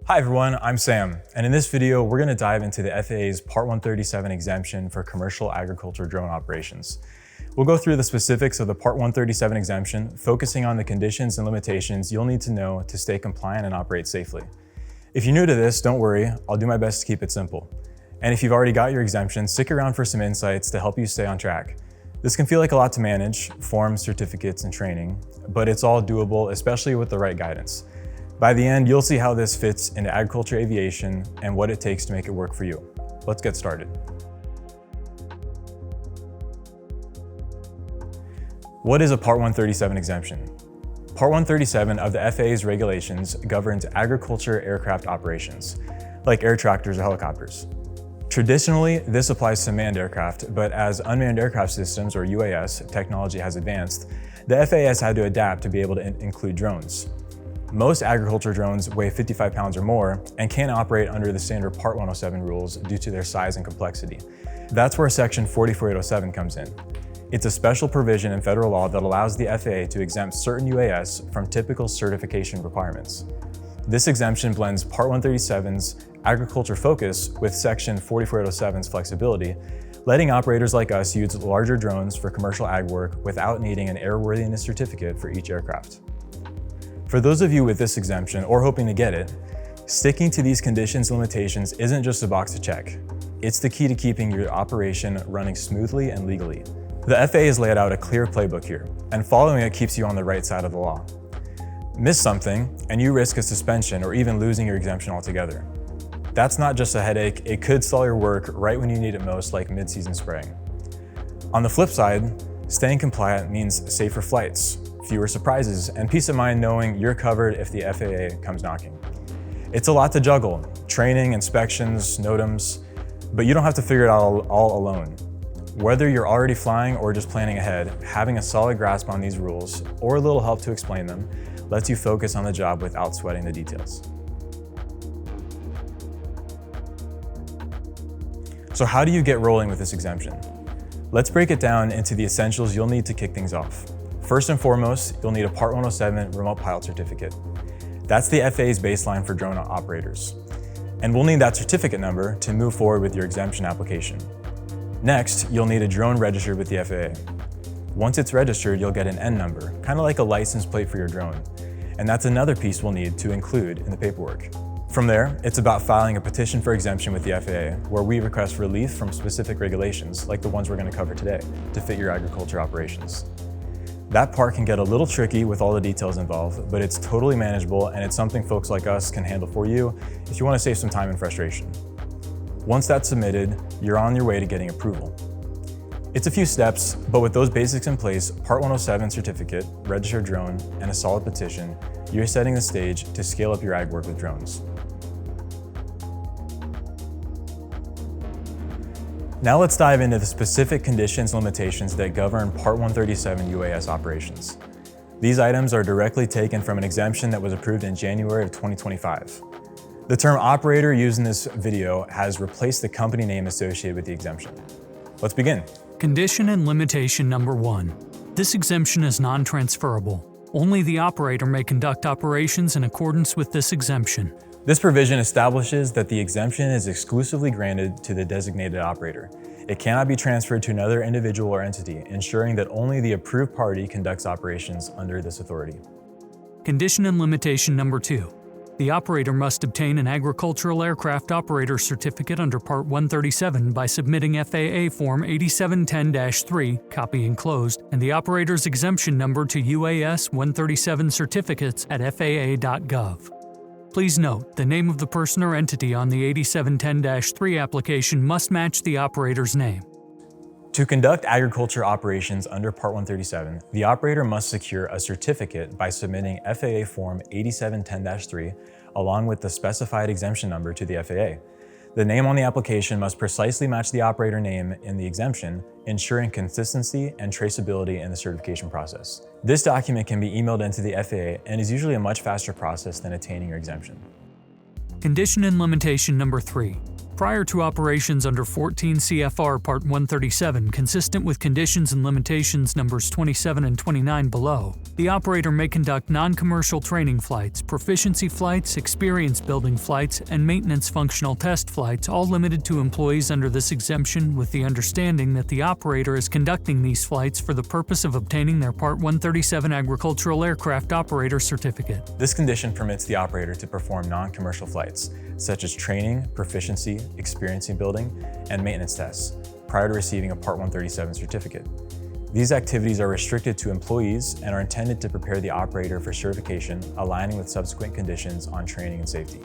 Hi everyone, I'm Sam, and in this video, we're going to dive into the FAA's Part 137 exemption for commercial agriculture drone operations. We'll go through the specifics of the Part 137 exemption, focusing on the conditions and limitations you'll need to know to stay compliant and operate safely. If you're new to this, don't worry, I'll do my best to keep it simple. And if you've already got your exemption, stick around for some insights to help you stay on track. This can feel like a lot to manage, forms, certificates, and training, but it's all doable, especially with the right guidance. By the end, you'll see how this fits into agriculture aviation and what it takes to make it work for you. Let's get started. What is a Part 137 exemption? Part 137 of the FAA's regulations governs agriculture aircraft operations, like air tractors or helicopters. Traditionally, this applies to manned aircraft, but as unmanned aircraft systems, or UAS, technology has advanced, the FAA has had to adapt to be able to include drones. Most agriculture drones weigh 55 pounds or more and can't operate under the standard Part 107 rules due to their size and complexity. That's where Section 44807 comes in. It's a special provision in federal law that allows the FAA to exempt certain UAS from typical certification requirements. This exemption blends Part 137's agriculture focus with Section 44807's flexibility, letting operators like us use larger drones for commercial ag work without needing an airworthiness certificate for each aircraft. For those of you with this exemption or hoping to get it, sticking to these conditions and limitations isn't just a box to check. It's the key to keeping your operation running smoothly and legally. The FAA has laid out a clear playbook here, and following it keeps you on the right side of the law. Miss something, and you risk a suspension or even losing your exemption altogether. That's not just a headache, it could stall your work right when you need it most, like mid-season spraying. On the flip side, staying compliant means safer flights, fewer surprises, and peace of mind knowing you're covered if the FAA comes knocking. It's a lot to juggle, training, inspections, NOTAMs, but you don't have to figure it out all alone. Whether you're already flying or just planning ahead, having a solid grasp on these rules, or a little help to explain them, lets you focus on the job without sweating the details. So how do you get rolling with this exemption? Let's break it down into the essentials you'll need to kick things off. First and foremost, you'll need a Part 107 remote pilot certificate. That's the FAA's baseline for drone operators. And we'll need that certificate number to move forward with your exemption application. Next, you'll need a drone registered with the FAA. Once it's registered, you'll get an N number, kind of like a license plate for your drone. And that's another piece we'll need to include in the paperwork. From there, it's about filing a petition for exemption with the FAA, where we request relief from specific regulations, like the ones we're going to cover today, to fit your agriculture operations. That part can get a little tricky with all the details involved, but it's totally manageable and it's something folks like us can handle for you if you want to save some time and frustration. Once that's submitted, you're on your way to getting approval. It's a few steps, but with those basics in place, Part 107 certificate, registered drone, and a solid petition, you're setting the stage to scale up your ag work with drones. Now let's dive into the specific conditions and limitations that govern Part 137 UAS operations. These items are directly taken from an exemption that was approved in January of 2025. The term operator used in this video has replaced the company name associated with the exemption. Let's begin. Condition and limitation number 1. This exemption is non-transferable. Only the operator may conduct operations in accordance with this exemption. This provision establishes that the exemption is exclusively granted to the designated operator. It cannot be transferred to another individual or entity, ensuring that only the approved party conducts operations under this authority. Condition and limitation number 2. The operator must obtain an agricultural aircraft operator certificate under Part 137 by submitting FAA Form 8710-3, copy enclosed, and the operator's exemption number to UAS 137 certificates at FAA.gov. Please note, the name of the person or entity on the 8710-3 application must match the operator's name. To conduct agriculture operations under Part 137, the operator must secure a certificate by submitting FAA Form 8710-3 along with the specified exemption number to the FAA. The name on the application must precisely match the operator name in the exemption, ensuring consistency and traceability in the certification process. This document can be emailed into the FAA and is usually a much faster process than attaining your exemption. Condition and limitation number 3. Prior to operations under 14 CFR Part 137, consistent with conditions and limitations numbers 27 and 29 below, The operator may conduct non-commercial training flights, proficiency flights, experience-building flights, and maintenance functional test flights, all limited to employees under this exemption, with the understanding that the operator is conducting these flights for the purpose of obtaining their Part 137 Agricultural Aircraft Operator Certificate. This condition permits the operator to perform non-commercial flights, such as training, proficiency, experience building, and maintenance tests, prior to receiving a Part 137 certificate. These activities are restricted to employees and are intended to prepare the operator for certification, aligning with subsequent conditions on training and safety.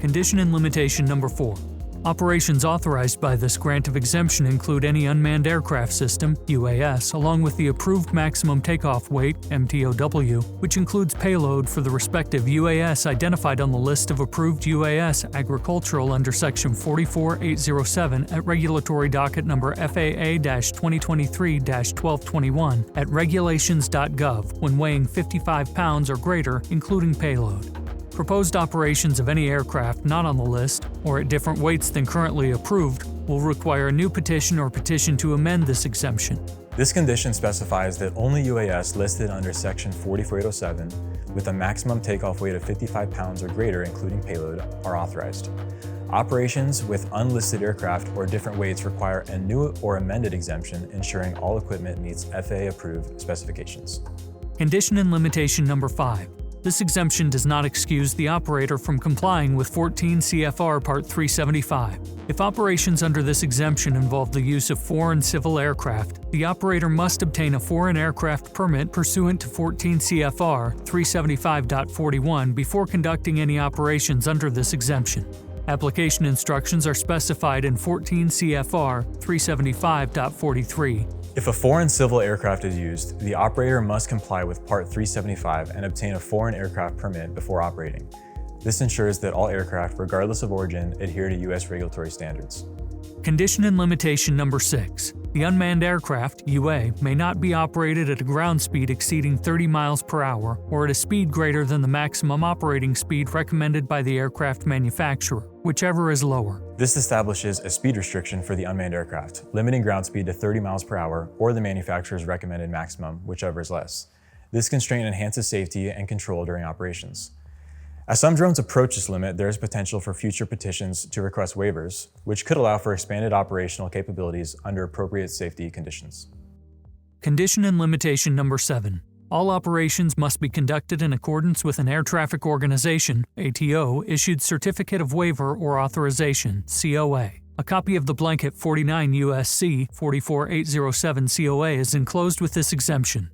Condition and limitation number 4. Operations authorized by this grant of exemption include any unmanned aircraft system, UAS, along with the approved maximum takeoff weight, MTOW, which includes payload for the respective UAS identified on the list of approved UAS agricultural under Section 44807 at regulatory docket number FAA-2023-1221 at regulations.gov when weighing 55 pounds or greater, including payload. Proposed operations of any aircraft not on the list, or at different weights than currently approved, will require a new petition or petition to amend this exemption. This condition specifies that only UAS listed under Section 44807 with a maximum takeoff weight of 55 pounds or greater, including payload, are authorized. Operations with unlisted aircraft or different weights require a new or amended exemption, ensuring all equipment meets FAA-approved specifications. Condition and limitation number 5. This exemption does not excuse the operator from complying with 14 CFR Part 375. If operations under this exemption involve the use of foreign civil aircraft, the operator must obtain a foreign aircraft permit pursuant to 14 CFR 375.41 before conducting any operations under this exemption. Application instructions are specified in 14 CFR 375.43. If a foreign civil aircraft is used, the operator must comply with Part 375 and obtain a foreign aircraft permit before operating. This ensures that all aircraft, regardless of origin, adhere to U.S. regulatory standards. Condition and limitation number 6. The unmanned aircraft, UA, may not be operated at a ground speed exceeding 30 miles per hour or at a speed greater than the maximum operating speed recommended by the aircraft manufacturer, whichever is lower. This establishes a speed restriction for the unmanned aircraft, limiting ground speed to 30 miles per hour or the manufacturer's recommended maximum, whichever is less. This constraint enhances safety and control during operations. As some drones approach this limit, there is potential for future petitions to request waivers, which could allow for expanded operational capabilities under appropriate safety conditions. Condition and limitation number 7. All operations must be conducted in accordance with an Air Traffic Organization (ATO) issued Certificate of Waiver or Authorization (COA). A copy of the blanket 49 U.S.C. 44807 COA is enclosed with this exemption.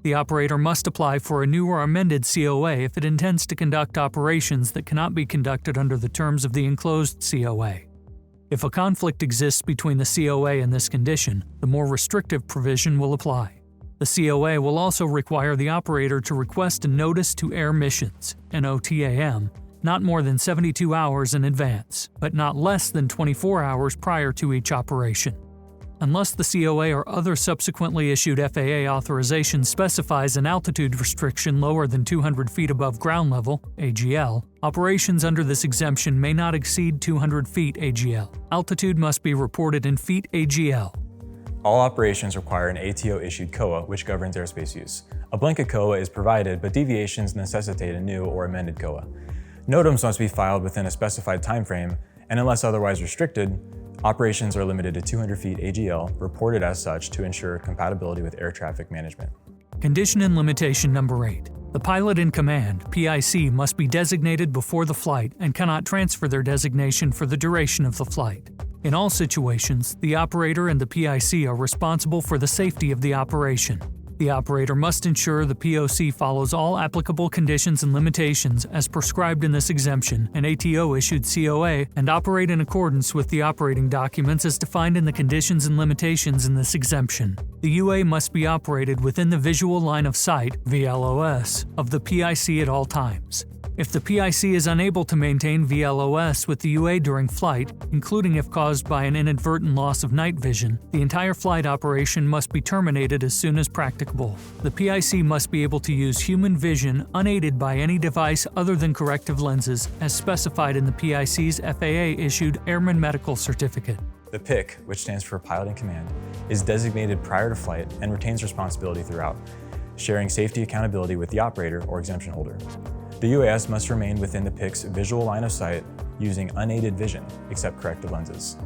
The operator must apply for a new or amended COA if it intends to conduct operations that cannot be conducted under the terms of the enclosed COA. If a conflict exists between the COA and this condition, the more restrictive provision will apply. The COA will also require the operator to request a Notice to Air Missions (NOTAM) not more than 72 hours in advance, but not less than 24 hours prior to each operation. Unless the COA or other subsequently issued FAA authorization specifies an altitude restriction lower than 200 feet above ground level (AGL), operations under this exemption may not exceed 200 feet AGL. Altitude must be reported in feet AGL. All operations require an ATO-issued COA, which governs airspace use. A blanket COA is provided, but deviations necessitate a new or amended COA. NOTAMs must be filed within a specified time frame, and unless otherwise restricted, operations are limited to 200 feet AGL, reported as such to ensure compatibility with air traffic management. Condition and limitation number 8. The pilot in command, PIC, must be designated before the flight and cannot transfer their designation for the duration of the flight. In all situations, the operator and the PIC are responsible for the safety of the operation. The operator must ensure the POC follows all applicable conditions and limitations as prescribed in this exemption, an ATO-issued COA, and operate in accordance with the operating documents as defined in the conditions and limitations in this exemption. The UA must be operated within the visual line of sight, VLOS, of the PIC at all times. If the PIC is unable to maintain VLOS with the UA during flight, including if caused by an inadvertent loss of night vision, the entire flight operation must be terminated as soon as practicable. The PIC must be able to use human vision unaided by any device other than corrective lenses, as specified in the PIC's FAA-issued Airman Medical Certificate. The PIC, which stands for Pilot in Command, is designated prior to flight and retains responsibility throughout. sharing safety accountability with the operator or exemption holder. The UAS must remain within the PIC's visual line of sight using unaided vision, except corrective lenses.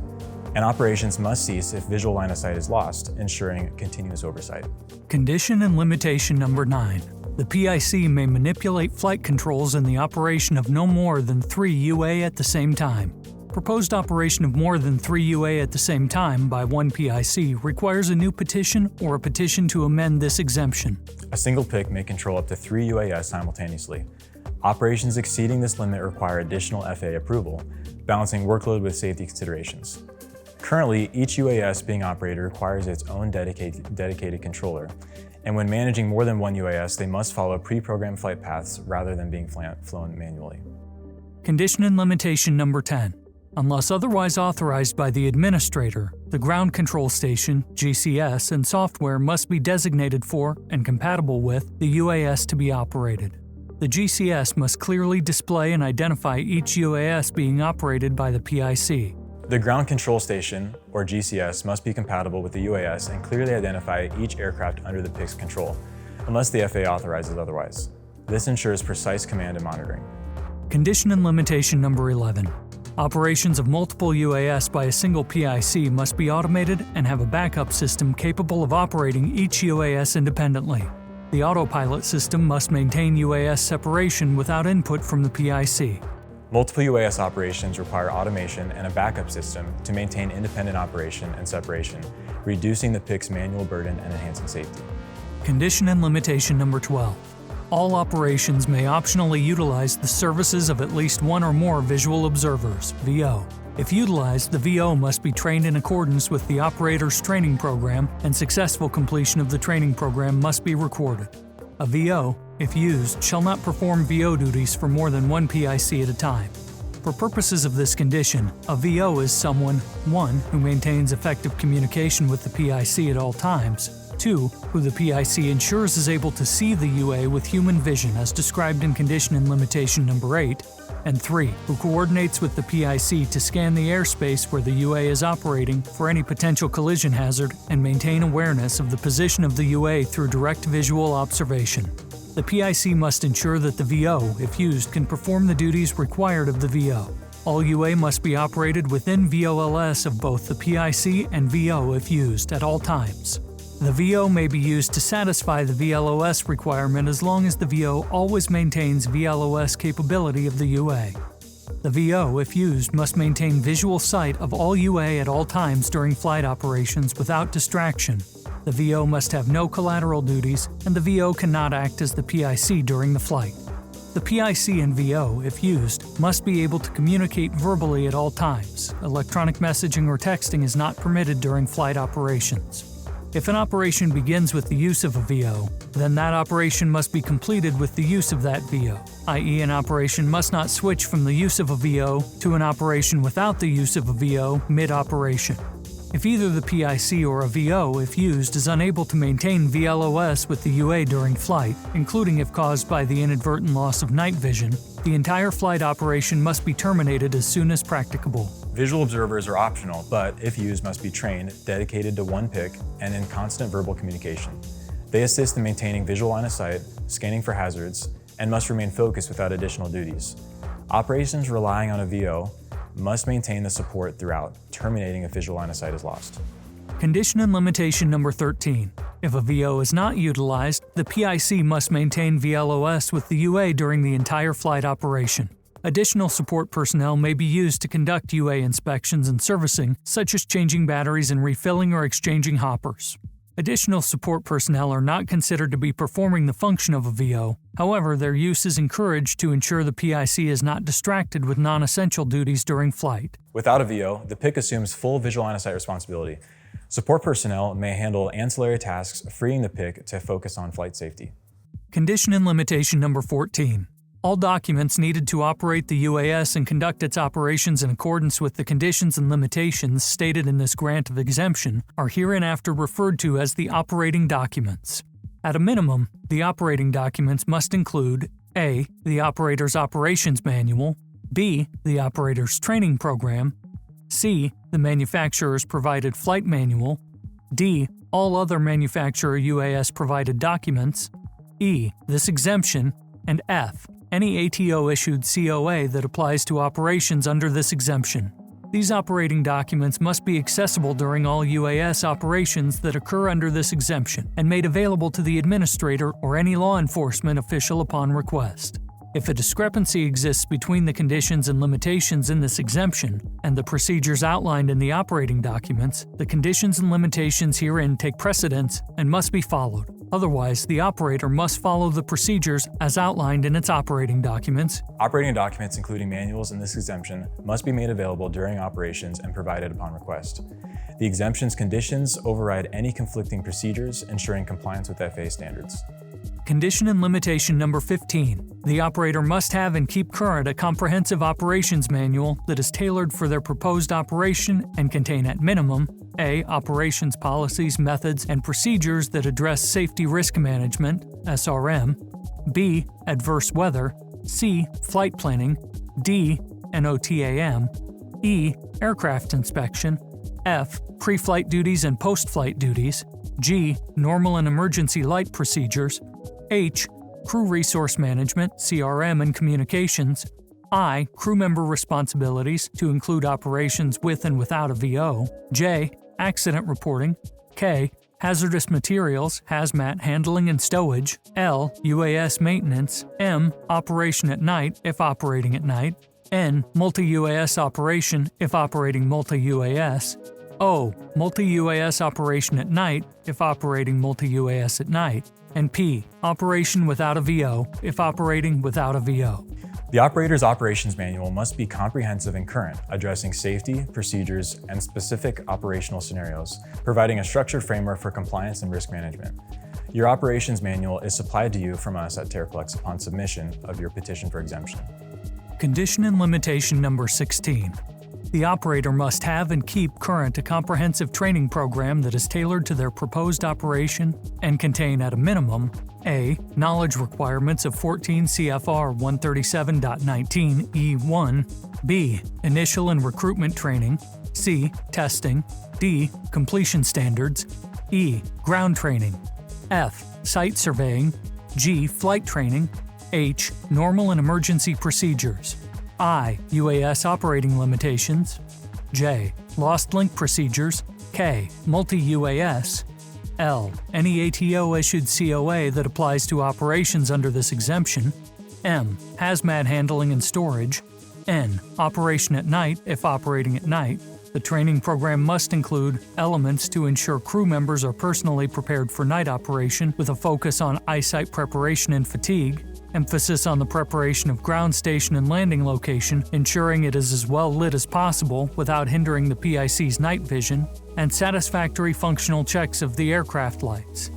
And operations must cease if visual line of sight is lost, ensuring continuous oversight. Condition and limitation number 9. The PIC may manipulate flight controls in the operation of no more than 3 UA at the same time. Proposed operation of more than 3 UA at the same time by one PIC requires a new petition or a petition to amend this exemption. A single PIC may control up to 3 UAS simultaneously. Operations exceeding this limit require additional FAA approval, balancing workload with safety considerations. Currently, each UAS being operated requires its own dedicated controller, and when managing more than one UAS, they must follow pre-programmed flight paths rather than being flown manually. Condition and limitation number 10. Unless otherwise authorized by the administrator, the ground control station, GCS, and software must be designated for and compatible with the UAS to be operated. The GCS must clearly display and identify each UAS being operated by the PIC. The ground control station, or GCS, must be compatible with the UAS and clearly identify each aircraft under the PIC's control, unless the FAA authorizes otherwise. This ensures precise command and monitoring. Condition and limitation number 11. Operations of multiple UAS by a single PIC must be automated and have a backup system capable of operating each UAS independently. The autopilot system must maintain UAS separation without input from the PIC. Multiple UAS operations require automation and a backup system to maintain independent operation and separation, reducing the PIC's manual burden and enhancing safety. Condition and limitation number 12. All operations may optionally utilize the services of at least one or more visual observers, VO. If utilized, the VO must be trained in accordance with the operator's training program, and successful completion of the training program must be recorded. A VO, if used, shall not perform VO duties for more than one PIC at a time. For purposes of this condition, a VO is someone 1. Who maintains effective communication with the PIC at all times, 2. Who the PIC ensures is able to see the UA with human vision as described in Condition and Limitation number 8, and 3. Who coordinates with the PIC to scan the airspace where the UA is operating for any potential collision hazard and maintain awareness of the position of the UA through direct visual observation. The PIC must ensure that the VO, if used, can perform the duties required of the VO. All UA must be operated within VOLS of both the PIC and VO if used at all times. The VO may be used to satisfy the VLOS requirement as long as the VO always maintains VLOS capability of the UA. The VO, if used, must maintain visual sight of all UA at all times during flight operations without distraction. The VO must have no collateral duties, and the VO cannot act as the PIC during the flight. The PIC and VO, if used, must be able to communicate verbally at all times. Electronic messaging or texting is not permitted during flight operations. If an operation begins with the use of a VO, then that operation must be completed with the use of that VO, i.e. an operation must not switch from the use of a VO to an operation without the use of a VO mid-operation. If either the PIC or a VO, if used, is unable to maintain VLOS with the UA during flight, including if caused by the inadvertent loss of night vision, the entire flight operation must be terminated as soon as practicable. Visual observers are optional, but if used must be trained, dedicated to one PIC, and in constant verbal communication. They assist in maintaining visual line of sight, scanning for hazards, and must remain focused without additional duties. Operations relying on a VO must maintain the support throughout, terminating if visual line of sight is lost. Condition and limitation number 13. If a VO is not utilized, the PIC must maintain VLOS with the UA during the entire flight operation. Additional support personnel may be used to conduct UA inspections and servicing, such as changing batteries and refilling or exchanging hoppers. Additional support personnel are not considered to be performing the function of a VO. However, their use is encouraged to ensure the PIC is not distracted with non-essential duties during flight. Without a VO, the PIC assumes full visual line of sight responsibility. Support personnel may handle ancillary tasks, freeing the PIC to focus on flight safety. Condition and limitation number 14. All documents needed to operate the UAS and conduct its operations in accordance with the conditions and limitations stated in this grant of exemption are hereinafter referred to as the operating documents. At a minimum, the operating documents must include A. The operator's operations manual, B. The operator's training program, C. The manufacturer's provided flight manual, D. All other manufacturer UAS provided documents, E. This exemption, and F. Any ATO-issued COA that applies to operations under this exemption. These operating documents must be accessible during all UAS operations that occur under this exemption and made available to the administrator or any law enforcement official upon request. If a discrepancy exists between the conditions and limitations in this exemption and the procedures outlined in the operating documents, the conditions and limitations herein take precedence and must be followed. Otherwise, the operator must follow the procedures as outlined in its operating documents. Operating documents, including manuals in this exemption, must be made available during operations and provided upon request. The exemption's conditions override any conflicting procedures, ensuring compliance with FAA standards. Condition and limitation number 15. The operator must have and keep current a comprehensive operations manual that is tailored for their proposed operation and contain at minimum A. Operations policies, methods, and procedures that address safety risk management, SRM, B. Adverse weather, C. Flight planning, D. NOTAM, E. Aircraft inspection, F. Pre-flight duties and post-flight duties, G. Normal and emergency light procedures, H. Crew resource management, CRM and communications, I. Crew member responsibilities to include operations with and without a VO, J. Accident reporting, K. Hazardous materials, hazmat handling and stowage, L. UAS maintenance, M. Operation at night if operating at night, N. Multi-UAS operation if operating multi-UAS, O. Multi-UAS operation at night if operating multi-UAS at night, and P. Operation without a VO if operating without a VO. The operator's operations manual must be comprehensive and current, addressing safety, procedures, and specific operational scenarios, providing a structured framework for compliance and risk management. Your operations manual is supplied to you from us at Terraplex upon submission of your petition for exemption. Condition and limitation number 16. The operator must have and keep current a comprehensive training program that is tailored to their proposed operation and contain at a minimum A. Knowledge requirements of 14 CFR 137.19 E1, B. Initial and recruitment training, C. Testing, D. Completion standards, E. Ground training, F. Site surveying, G. Flight training, H. Normal and emergency procedures, I. UAS operating limitations, J. Lost link procedures, K. Multi-UAS, L. Any ATO-issued COA that applies to operations under this exemption, M. Hazmat handling and storage, N. Operation at night if operating at night. The training program must include elements to ensure crew members are personally prepared for night operation with a focus on eyesight preparation and fatigue, emphasis on the preparation of ground station and landing location, ensuring it is as well lit as possible without hindering the PIC's night vision, and satisfactory functional checks of the aircraft lights.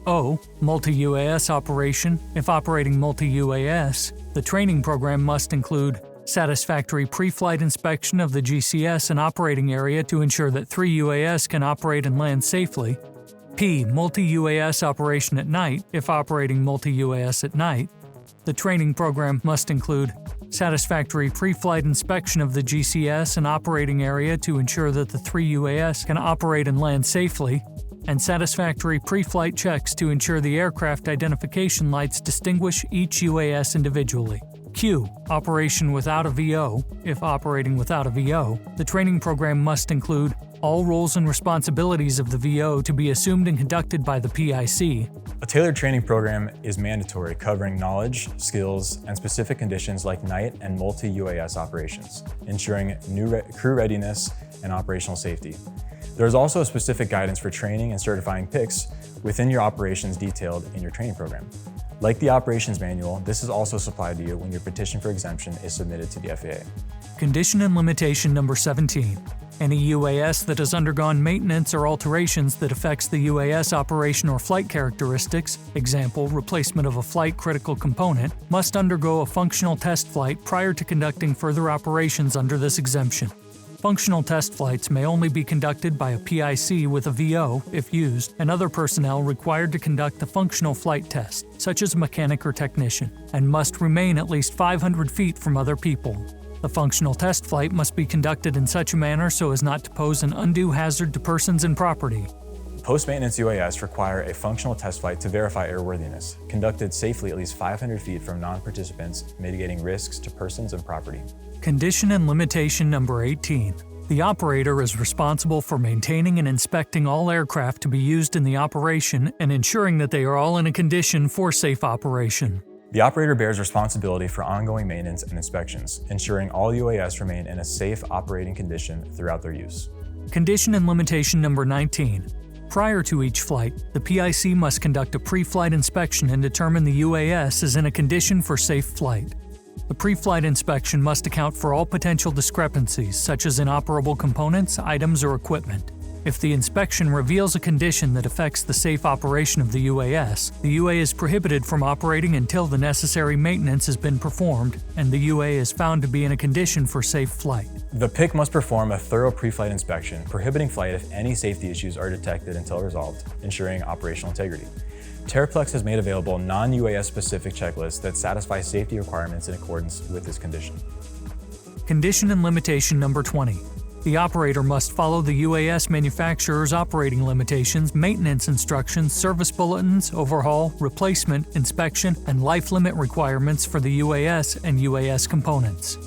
O. Multi-UAS operation. If operating multi-UAS, the training program must include satisfactory pre-flight inspection of the GCS and operating area to ensure that 3 UAS can operate and land safely. P. Multi-UAS operation at night. If operating multi-UAS at night, the training program must include satisfactory pre-flight inspection of the GCS and operating area to ensure that the 3 UAS can operate and land safely, and satisfactory pre-flight checks to ensure the aircraft identification lights distinguish each UAS individually. Q. Operation without a VO. If operating without a VO, the training program must include all roles and responsibilities of the VO to be assumed and conducted by the PIC. A tailored training program is mandatory, covering knowledge, skills, and specific conditions like night and multi-UAS operations, ensuring crew readiness and operational safety. There is also a specific guidance for training and certifying PICs within your operations detailed in your training program. Like the operations manual, this is also supplied to you when your petition for exemption is submitted to the FAA. Condition and limitation number 17. Any UAS that has undergone maintenance or alterations that affects the UAS operation or flight characteristics, example, replacement of a flight critical component, must undergo a functional test flight prior to conducting further operations under this exemption. Functional test flights may only be conducted by a PIC with a VO, if used, and other personnel required to conduct the functional flight test, such as a mechanic or technician, and must remain at least 500 feet from other people. The functional test flight must be conducted in such a manner so as not to pose an undue hazard to persons and property. Post-maintenance UAS require a functional test flight to verify airworthiness, conducted safely at least 500 feet from non-participants, mitigating risks to persons and property. Condition and limitation number 18. The operator is responsible for maintaining and inspecting all aircraft to be used in the operation and ensuring that they are all in a condition for safe operation. The operator bears responsibility for ongoing maintenance and inspections, ensuring all UAS remain in a safe operating condition throughout their use. Condition and limitation number 19. Prior to each flight, the PIC must conduct a pre-flight inspection and determine the UAS is in a condition for safe flight. The pre-flight inspection must account for all potential discrepancies, such as inoperable components, items, or equipment. If the inspection reveals a condition that affects the safe operation of the UAS, the UA is prohibited from operating until the necessary maintenance has been performed and the UA is found to be in a condition for safe flight. The PIC must perform a thorough pre-flight inspection, prohibiting flight if any safety issues are detected until resolved, ensuring operational integrity. Terraplex has made available non-UAS specific checklists that satisfy safety requirements in accordance with this condition. Condition and limitation number 20. The operator must follow the UAS manufacturer's operating limitations, maintenance instructions, service bulletins, overhaul, replacement, inspection, and life limit requirements for the UAS and UAS components.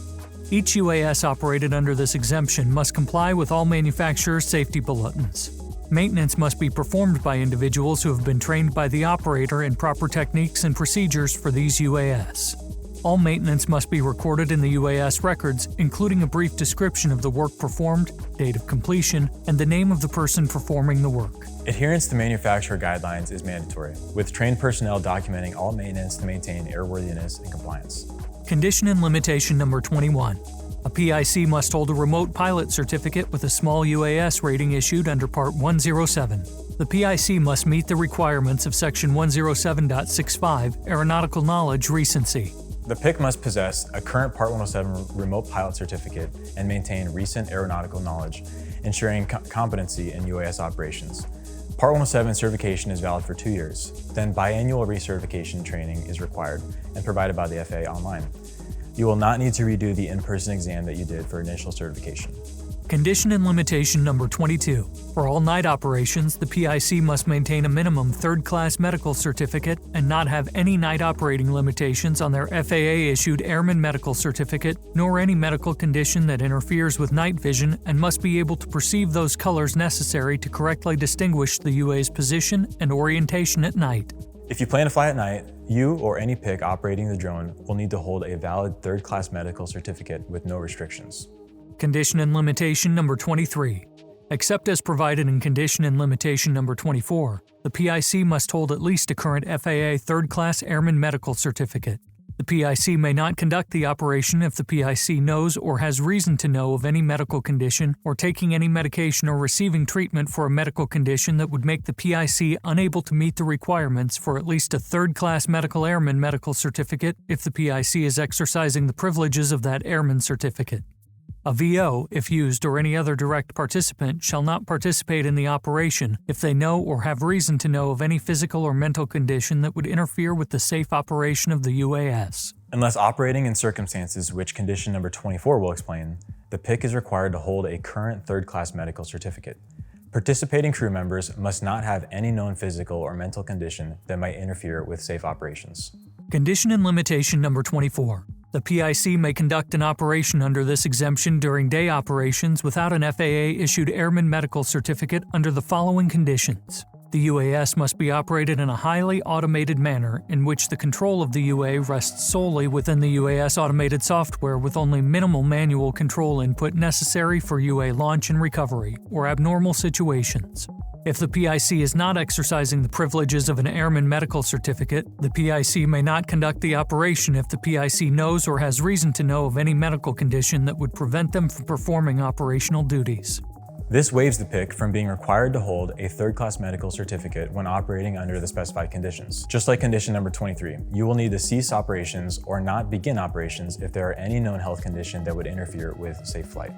Each UAS operated under this exemption must comply with all manufacturer's safety bulletins. Maintenance must be performed by individuals who have been trained by the operator in proper techniques and procedures for these UAS. All maintenance must be recorded in the UAS records, including a brief description of the work performed, date of completion, and the name of the person performing the work. Adherence to manufacturer guidelines is mandatory, with trained personnel documenting all maintenance to maintain airworthiness and compliance. Condition and limitation number 21. A PIC must hold a remote pilot certificate with a small UAS rating issued under Part 107. The PIC must meet the requirements of Section 107.65, Aeronautical Knowledge Recency. The PIC must possess a current Part 107 remote pilot certificate and maintain recent aeronautical knowledge, ensuring competency in UAS operations. Part 107 certification is valid for 2 years, then biannual recertification training is required and provided by the FAA online. You will not need to redo the in-person exam that you did for initial certification. Condition and limitation number 22. For all night operations, the PIC must maintain a minimum third-class medical certificate and not have any night operating limitations on their FAA-issued Airman Medical Certificate, nor any medical condition that interferes with night vision, and must be able to perceive those colors necessary to correctly distinguish the UA's position and orientation at night. If you plan to fly at night, you or any PIC operating the drone will need to hold a valid third-class medical certificate with no restrictions. Condition and limitation number 23. Except as provided in condition and limitation number 24, the PIC must hold at least a current FAA third-class Airman Medical Certificate. The PIC may not conduct the operation if the PIC knows or has reason to know of any medical condition or taking any medication or receiving treatment for a medical condition that would make the PIC unable to meet the requirements for at least a third-class Medical Airman Medical Certificate if the PIC is exercising the privileges of that Airman Certificate. A VO, if used, or any other direct participant shall not participate in the operation if they know or have reason to know of any physical or mental condition that would interfere with the safe operation of the UAS. Unless operating in circumstances which condition number 24 will explain, the PIC is required to hold a current third-class medical certificate. Participating crew members must not have any known physical or mental condition that might interfere with safe operations. Condition and limitation number 24. The PIC may conduct an operation under this exemption during day operations without an FAA-issued Airman Medical Certificate under the following conditions. The UAS must be operated in a highly automated manner in which the control of the UA rests solely within the UAS automated software with only minimal manual control input necessary for UA launch and recovery, or abnormal situations. If the PIC is not exercising the privileges of an Airman Medical Certificate, the PIC may not conduct the operation if the PIC knows or has reason to know of any medical condition that would prevent them from performing operational duties. This waives the PIC from being required to hold a third-class medical certificate when operating under the specified conditions. Just like condition number 23, you will need to cease operations or not begin operations if there are any known health condition that would interfere with safe flight.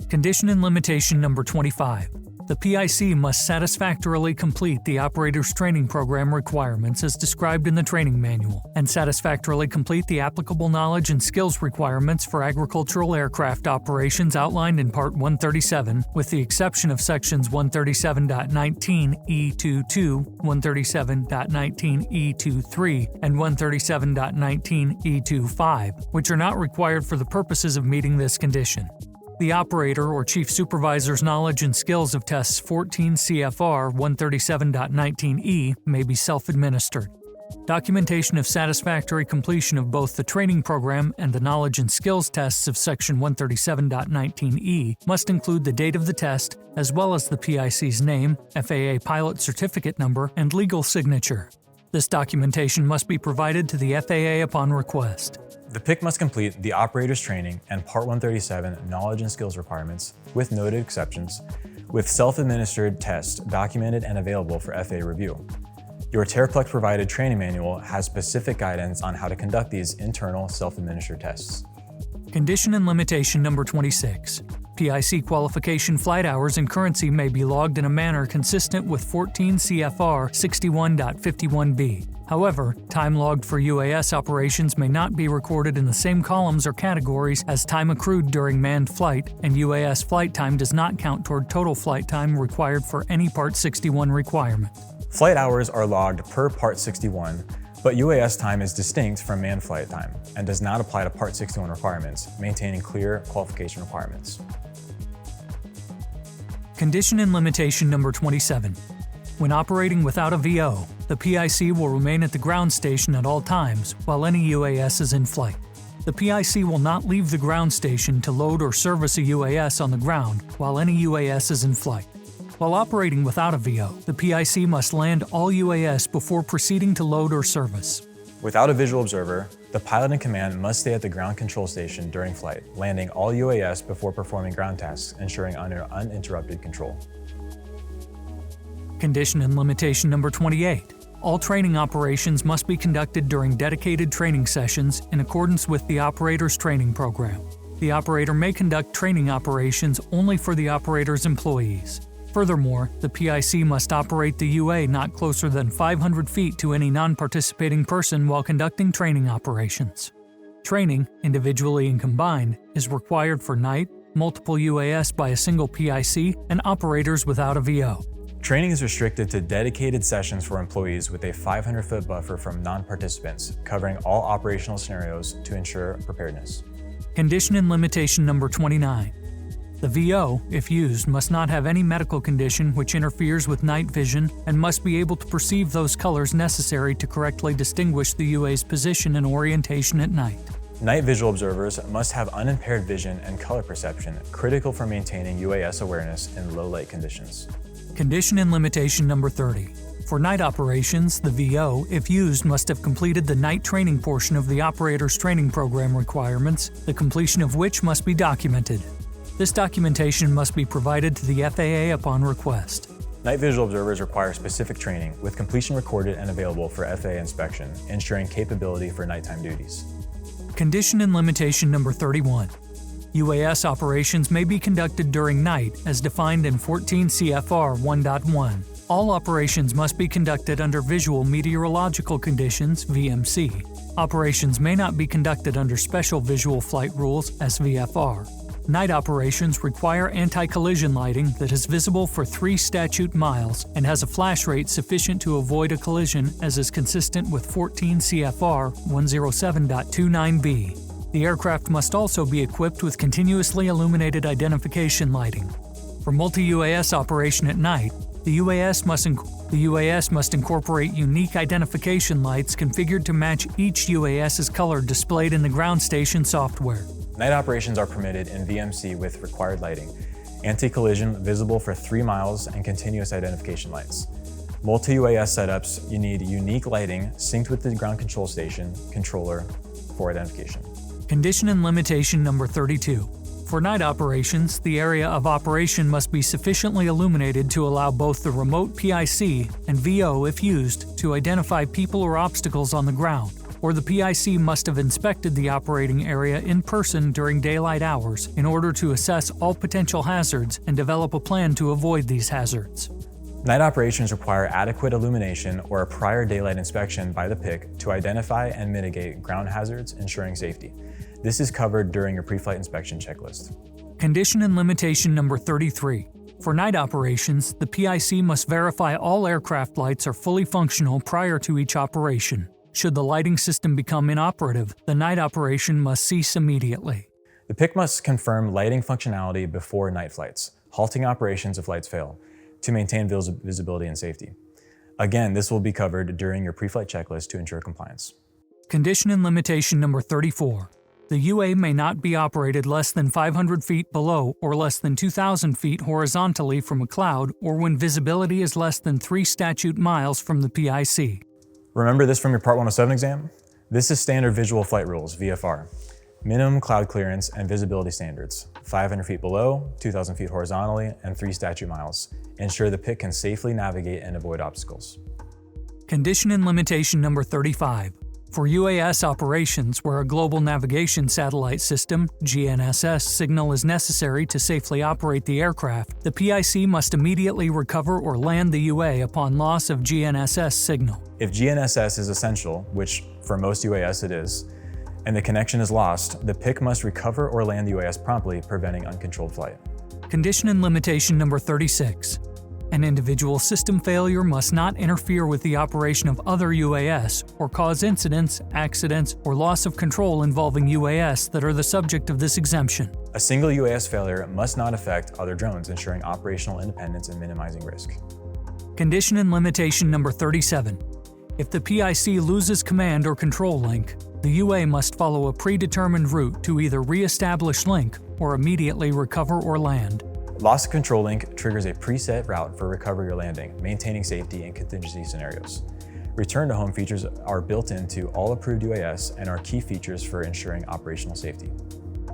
Condition and limitation number 25. The PIC must satisfactorily complete the operator's training program requirements as described in the training manual, and satisfactorily complete the applicable knowledge and skills requirements for agricultural aircraft operations outlined in Part 137, with the exception of Sections 137.19E22, 137.19E23, and 137.19E25, which are not required for the purposes of meeting this condition. The operator or chief supervisor's knowledge and skills of tests 14 CFR 137.19E may be self-administered. Documentation of satisfactory completion of both the training program and the knowledge and skills tests of Section 137.19E must include the date of the test, as well as the PIC's name, FAA pilot certificate number, and legal signature. This documentation must be provided to the FAA upon request. The PIC must complete the operator's training and Part 137 knowledge and skills requirements, with noted exceptions, with self-administered tests documented and available for FAA review. Your Terraplex provided training manual has specific guidance on how to conduct these internal self-administered tests. Condition and limitation number 26. PIC qualification flight hours and currency may be logged in a manner consistent with 14 CFR 61.51b. However, time logged for UAS operations may not be recorded in the same columns or categories as time accrued during manned flight, and UAS flight time does not count toward total flight time required for any Part 61 requirement. Flight hours are logged per Part 61, but UAS time is distinct from manned flight time and does not apply to Part 61 requirements, maintaining clear qualification requirements. Condition and limitation number 27. When operating without a VO, the PIC will remain at the ground station at all times while any UAS is in flight. The PIC will not leave the ground station to load or service a UAS on the ground while any UAS is in flight. While operating without a VO, the PIC must land all UAS before proceeding to load or service. Without a visual observer, the pilot in command must stay at the ground control station during flight, landing all UAS before performing ground tasks, ensuring uninterrupted control. Condition and limitation number 28. All training operations must be conducted during dedicated training sessions in accordance with the operator's training program. The operator may conduct training operations only for the operator's employees. Furthermore, the PIC must operate the UA not closer than 500 feet to any non-participating person while conducting training operations. Training, individually and combined, is required for night, multiple UAS by a single PIC, and operators without a VO. Training is restricted to dedicated sessions for employees with a 500-foot buffer from non-participants, covering all operational scenarios to ensure preparedness. Condition and limitation number 29. The VO, if used, must not have any medical condition which interferes with night vision and must be able to perceive those colors necessary to correctly distinguish the UA's position and orientation at night. Night visual observers must have unimpaired vision and color perception, critical for maintaining UAS awareness in low light conditions. Condition and limitation number 30. For night operations, the VO, if used, must have completed the night training portion of the operator's training program requirements, the completion of which must be documented. This documentation must be provided to the FAA upon request. Night visual observers require specific training, with completion recorded and available for FAA inspection, ensuring capability for nighttime duties. Condition and limitation number 31. UAS operations may be conducted during night as defined in 14 CFR 1.1. All operations must be conducted under visual meteorological conditions (VMC). Operations may not be conducted under special visual flight rules (SVFR). Night operations require anti-collision lighting that is visible for 3 statute miles and has a flash rate sufficient to avoid a collision, as is consistent with 14 CFR 107.29b. The aircraft must also be equipped with continuously illuminated identification lighting. For multi-UAS operation at night, the UAS must incorporate unique identification lights configured to match each UAS's color displayed in the ground station software. Night operations are permitted in VMC with required lighting, anti-collision visible for 3 miles, and continuous identification lights. Multi-UAS setups, you need unique lighting synced with the ground control station controller for identification. Condition and limitation number 32. For night operations, the area of operation must be sufficiently illuminated to allow both the remote PIC and VO, if used, to identify people or obstacles on the ground, or the PIC must have inspected the operating area in person during daylight hours in order to assess all potential hazards and develop a plan to avoid these hazards. Night operations require adequate illumination or a prior daylight inspection by the PIC to identify and mitigate ground hazards, ensuring safety. This is covered during your pre-flight inspection checklist. Condition and limitation number 33. For night operations, the PIC must verify all aircraft lights are fully functional prior to each operation. Should the lighting system become inoperative, the night operation must cease immediately. The PIC must confirm lighting functionality before night flights, halting operations if lights fail, to maintain visibility and safety. Again, this will be covered during your pre-flight checklist to ensure compliance. Condition and limitation number 34. The UA may not be operated less than 500 feet below or less than 2,000 feet horizontally from a cloud or when visibility is less than 3 statute miles from the PIC. Remember this from your Part 107 exam? This is Standard Visual Flight Rules, VFR. Minimum cloud clearance and visibility standards, 500 feet below, 2,000 feet horizontally, and 3 statute miles. Ensure the PIC can safely navigate and avoid obstacles. Condition and limitation number 35. For UAS operations where a Global Navigation Satellite System (GNSS) signal is necessary to safely operate the aircraft, the PIC must immediately recover or land the UA upon loss of GNSS signal. If GNSS is essential, which for most UAS it is, and the connection is lost, the PIC must recover or land the UAS promptly, preventing uncontrolled flight. Condition and limitation number 36. An individual system failure must not interfere with the operation of other UAS or cause incidents, accidents, or loss of control involving UAS that are the subject of this exemption. A single UAS failure must not affect other drones, ensuring operational independence and minimizing risk. Condition and limitation number 37. If the PIC loses command or control link, the UA must follow a predetermined route to either re-establish link or immediately recover or land. Loss of control link triggers a preset route for recovery or landing, maintaining safety in contingency scenarios. Return to home features are built into all approved UAS and are key features for ensuring operational safety.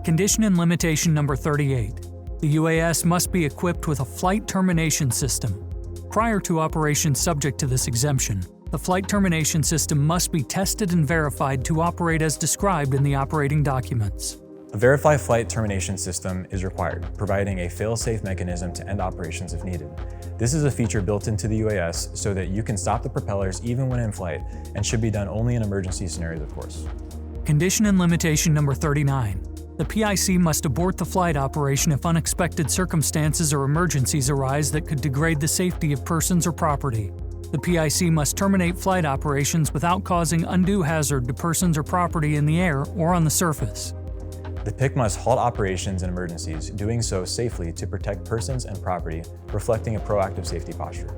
Condition and limitation number 38. The UAS must be equipped with a flight termination system. Prior to operations subject to this exemption, the flight termination system must be tested and verified to operate as described in the operating documents. A verified flight termination system is required, providing a fail-safe mechanism to end operations if needed. This is a feature built into the UAS so that you can stop the propellers even when in flight, and should be done only in emergency scenarios, of course. Condition and limitation number 39. The PIC must abort the flight operation if unexpected circumstances or emergencies arise that could degrade the safety of persons or property. The PIC must terminate flight operations without causing undue hazard to persons or property in the air or on the surface. The PIC must halt operations in emergencies, doing so safely to protect persons and property, reflecting a proactive safety posture.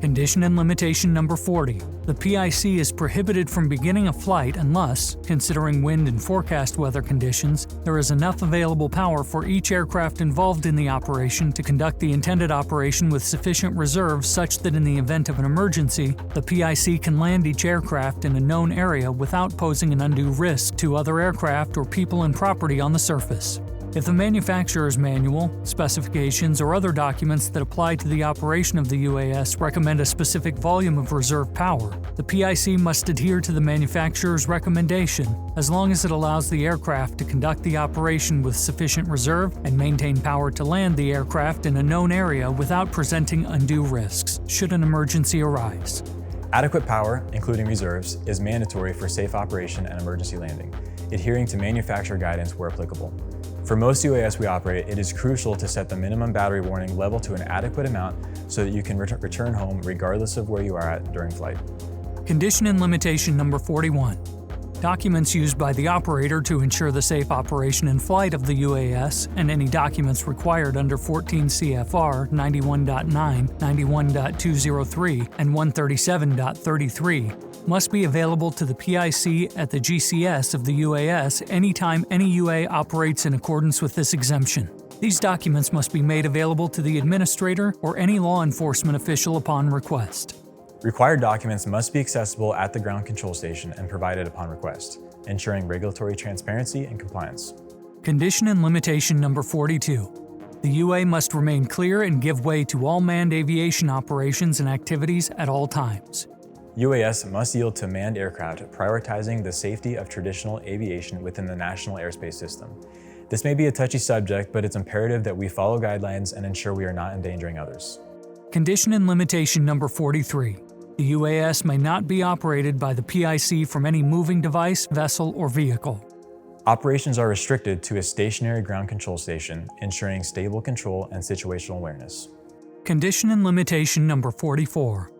Condition and limitation number 40. The PIC is prohibited from beginning a flight unless, considering wind and forecast weather conditions, there is enough available power for each aircraft involved in the operation to conduct the intended operation with sufficient reserve such that in the event of an emergency, the PIC can land each aircraft in a known area without posing an undue risk to other aircraft or people and property on the surface. If the manufacturer's manual, specifications, or other documents that apply to the operation of the UAS recommend a specific volume of reserve power, the PIC must adhere to the manufacturer's recommendation as long as it allows the aircraft to conduct the operation with sufficient reserve and maintain power to land the aircraft in a known area without presenting undue risks, should an emergency arise. Adequate power, including reserves, is mandatory for safe operation and emergency landing, adhering to manufacturer guidance where applicable. For most UAS we operate, it is crucial to set the minimum battery warning level to an adequate amount so that you can return home regardless of where you are at during flight. Condition and limitation number 41. Documents used by the operator to ensure the safe operation and flight of the UAS and any documents required under 14 CFR 91.9, 91.203, and 137.33 must be available to the PIC at the GCS of the UAS anytime any UA operates in accordance with this exemption. These documents must be made available to the administrator or any law enforcement official upon request. Required documents must be accessible at the ground control station and provided upon request, ensuring regulatory transparency and compliance. Condition and limitation number 42. The UA must remain clear and give way to all manned aviation operations and activities at all times. UAS must yield to manned aircraft, prioritizing the safety of traditional aviation within the national airspace system. This may be a touchy subject, but it's imperative that we follow guidelines and ensure we are not endangering others. Condition and limitation number 43. The UAS may not be operated by the PIC from any moving device, vessel, or vehicle. Operations are restricted to a stationary ground control station, ensuring stable control and situational awareness. Condition and limitation number 44.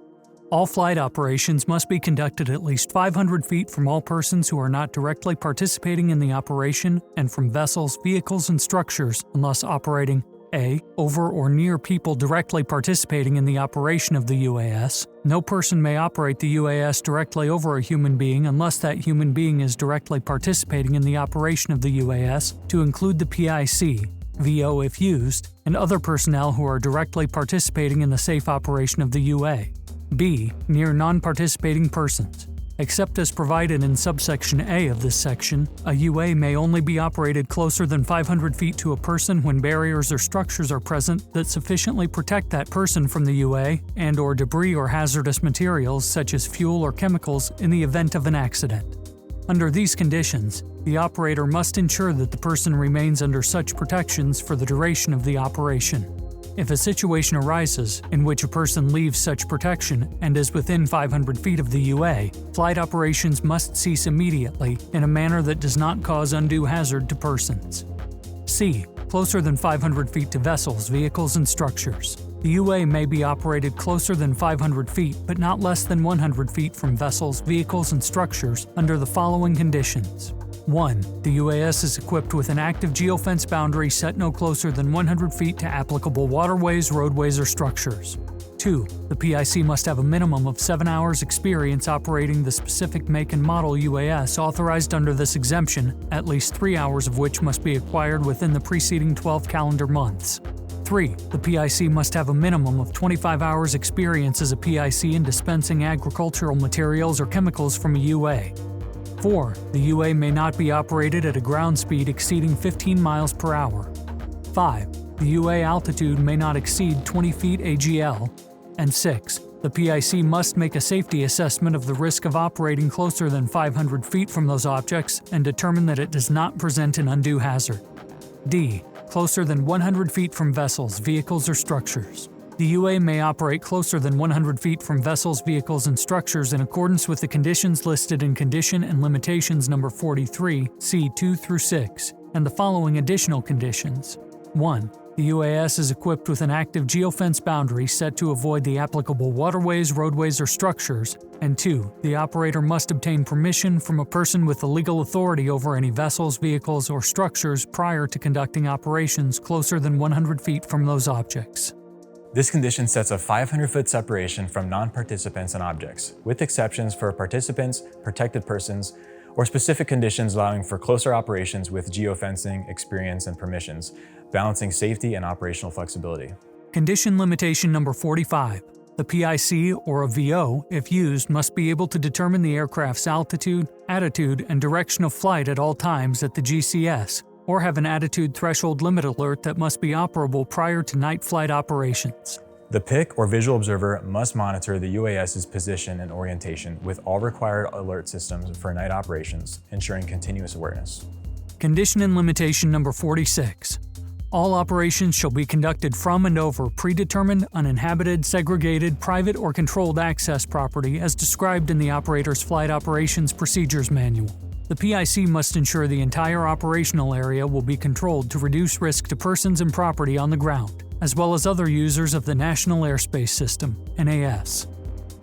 All flight operations must be conducted at least 500 feet from all persons who are not directly participating in the operation and from vessels, vehicles, and structures unless operating A. over or near people directly participating in the operation of the UAS. No person may operate the UAS directly over a human being unless that human being is directly participating in the operation of the UAS, to include the PIC, VO if used, and other personnel who are directly participating in the safe operation of the UA. B. Near non-participating persons. Except as provided in subsection A of this section, a UA may only be operated closer than 500 feet to a person when barriers or structures are present that sufficiently protect that person from the UA and/or debris or hazardous materials such as fuel or chemicals in the event of an accident. Under these conditions, the operator must ensure that the person remains under such protections for the duration of the operation. If a situation arises in which a person leaves such protection and is within 500 feet of the UA, flight operations must cease immediately in a manner that does not cause undue hazard to persons. C. Closer than 500 feet to vessels, vehicles, and structures. The UA may be operated closer than 500 feet but not less than 100 feet from vessels, vehicles, and structures under the following conditions. 1. The UAS is equipped with an active geofence boundary set no closer than 100 feet to applicable waterways, roadways, or structures. 2. The PIC must have a minimum of 7 hours experience operating the specific make and model UAS authorized under this exemption, at least 3 hours of which must be acquired within the preceding 12 calendar months. 3. The PIC must have a minimum of 25 hours experience as a PIC in dispensing agricultural materials or chemicals from a UA. 4. The UA may not be operated at a ground speed exceeding 15 miles per hour. 5. The UA altitude may not exceed 20 feet AGL. And 6. The PIC must make a safety assessment of the risk of operating closer than 500 feet from those objects and determine that it does not present an undue hazard. D. Closer than 100 feet from vessels, vehicles, or structures. The UA may operate closer than 100 feet from vessels, vehicles, and structures in accordance with the conditions listed in Condition and Limitations number 43, C 2 through 6, and the following additional conditions. 1. The UAS is equipped with an active geofence boundary set to avoid the applicable waterways, roadways, or structures. And 2. The operator must obtain permission from a person with the legal authority over any vessels, vehicles, or structures prior to conducting operations closer than 100 feet from those objects. This condition sets a 500-foot separation from non-participants and objects, with exceptions for participants, protected persons, or specific conditions allowing for closer operations with geofencing, experience, and permissions, balancing safety and operational flexibility. Condition limitation number 45. The PIC, or a VO, if used, must be able to determine the aircraft's altitude, attitude, and direction of flight at all times at the GCS, or have an attitude threshold limit alert that must be operable prior to night flight operations. The PIC, or visual observer, must monitor the UAS's position and orientation with all required alert systems for night operations, ensuring continuous awareness. Condition and limitation number 46. All operations shall be conducted from and over predetermined, uninhabited, segregated, private, or controlled access property as described in the operator's Flight Operations Procedures Manual. The PIC must ensure the entire operational area will be controlled to reduce risk to persons and property on the ground, as well as other users of the National Airspace System, NAS.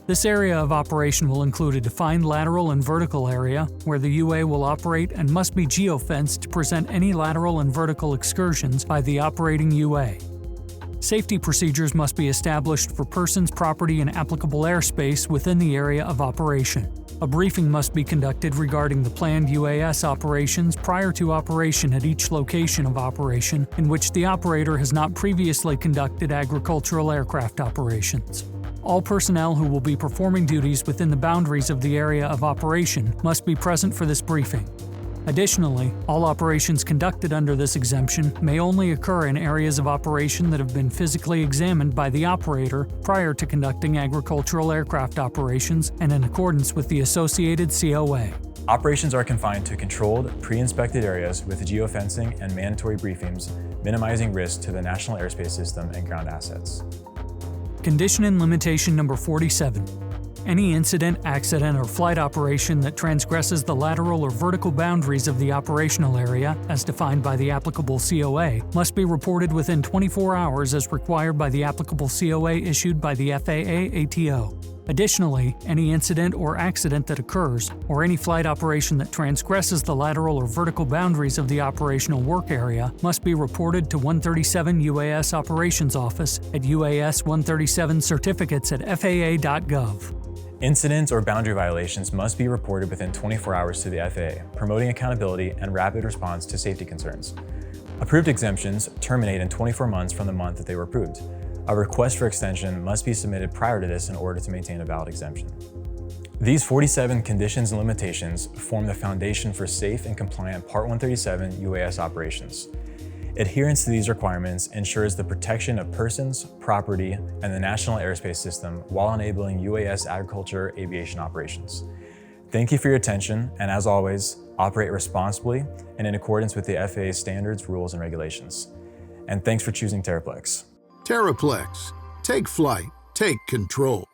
This area of operation will include a defined lateral and vertical area where the UA will operate and must be geofenced to present any lateral and vertical excursions by the operating UA. Safety procedures must be established for persons, property, and applicable airspace within the area of operation. A briefing must be conducted regarding the planned UAS operations prior to operation at each location of operation in which the operator has not previously conducted agricultural aircraft operations. All personnel who will be performing duties within the boundaries of the area of operation must be present for this briefing. Additionally, all operations conducted under this exemption may only occur in areas of operation that have been physically examined by the operator prior to conducting agricultural aircraft operations and in accordance with the associated COA. Operations are confined to controlled, pre-inspected areas with geofencing and mandatory briefings, minimizing risk to the national airspace system and ground assets. Condition and limitation number 47. Any incident, accident, or flight operation that transgresses the lateral or vertical boundaries of the operational area, as defined by the applicable COA, must be reported within 24 hours as required by the applicable COA issued by the FAA ATO. Additionally, any incident or accident that occurs, or any flight operation that transgresses the lateral or vertical boundaries of the operational work area, must be reported to 137 UAS Operations Office at UAS 137 certificates at FAA.gov. Incidents or boundary violations must be reported within 24 hours to the FAA, promoting accountability and rapid response to safety concerns. Approved exemptions terminate in 24 months from the month that they were approved. A request for extension must be submitted prior to this in order to maintain a valid exemption. These 47 conditions and limitations form the foundation for safe and compliant Part 137 UAS operations. Adherence to these requirements ensures the protection of persons, property, and the national airspace system while enabling UAS agriculture aviation operations. Thank you for your attention, and as always, operate responsibly and in accordance with the FAA standards, rules, and regulations. And thanks for choosing Terraplex. Terraplex. Take flight. Take control.